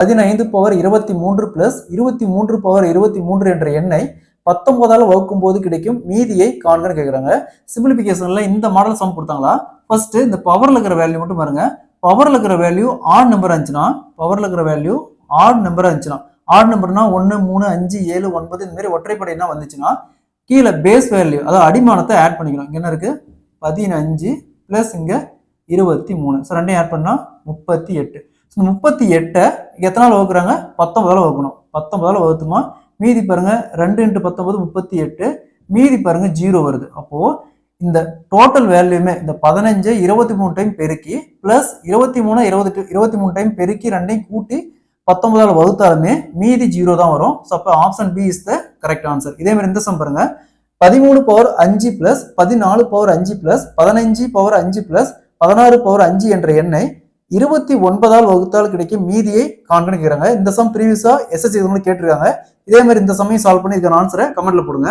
15 power 23 plus 23 power 23 என்ற எண்ணை 19ஆல் வகுக்கும் போது கிடைக்கும் மீதியை காண்கன்னு கேட்குறாங்க. சிம்பிளிபிகேஷன்ல இந்த மாடல் சம் கொடுத்தாங்களா? ஃபர்ஸ்ட் இந்த பவர்ல இருக்கிற வேல்யூ மட்டும் பாருங்க. பவர்ல இருக்கிற வேல்யூ ஆட் நம்பர் இருந்துச்சுன்னா, பவர்ல இருக்கிற வேல்யூ ஆட் நம்பர் இருந்துச்சுன்னா, ஆட் நம்பர்னா 1 3 5 7 9 இந்த மாதிரி ஒற்றைப்படை என்ன வந்துச்சுன்னா கீழே பேஸ் வேல்யூ அதாவது அடிமானத்தை ஆட் பண்ணிக்கணும். இங்க என்ன இருக்கு? 15 பிளஸ் இங்க 23. ஸோ ரெண்டையும் ஆட் பண்ணா 38. 38 எத்தனால வகுக்குறாங்க? 19ஆல் வகுக்கணும். 19ஆல் வகுத்துமா மீதி பாருங்க 2 × 19 38, மீதி பாருங்க 0 வருது. அப்போ இந்த டோட்டல் வேல்யூமே இந்த 15 23 டைம் பெருக்கி பிளஸ் 23 23 டைம் பெருக்கி ரெண்டையும் கூட்டி 19ஆல் வகுத்தாலுமே மீதி 0 தான் வரும். ஸோ அப்போ option B is the correct answer. இதே மாதிரி இந்த சம் பாருங்க. 13 power 5 plus 14 power 5 plus 15 power 5 plus 16 power 5 என்ற எண்ணை 29ஆல் வகுத்தால் கிடைக்கும் மீதியை காண்கன்னு கேட்குறாங்க. இந்த சம் ப்ரீவியஸா எஸ்எஸ்சி கேட்டிருக்காங்க. இதே மாதிரி இந்த சமயம் சால்வ் பண்ணி இதுக்கான ஆன்சரை கமெண்ட்ல போடுங்க.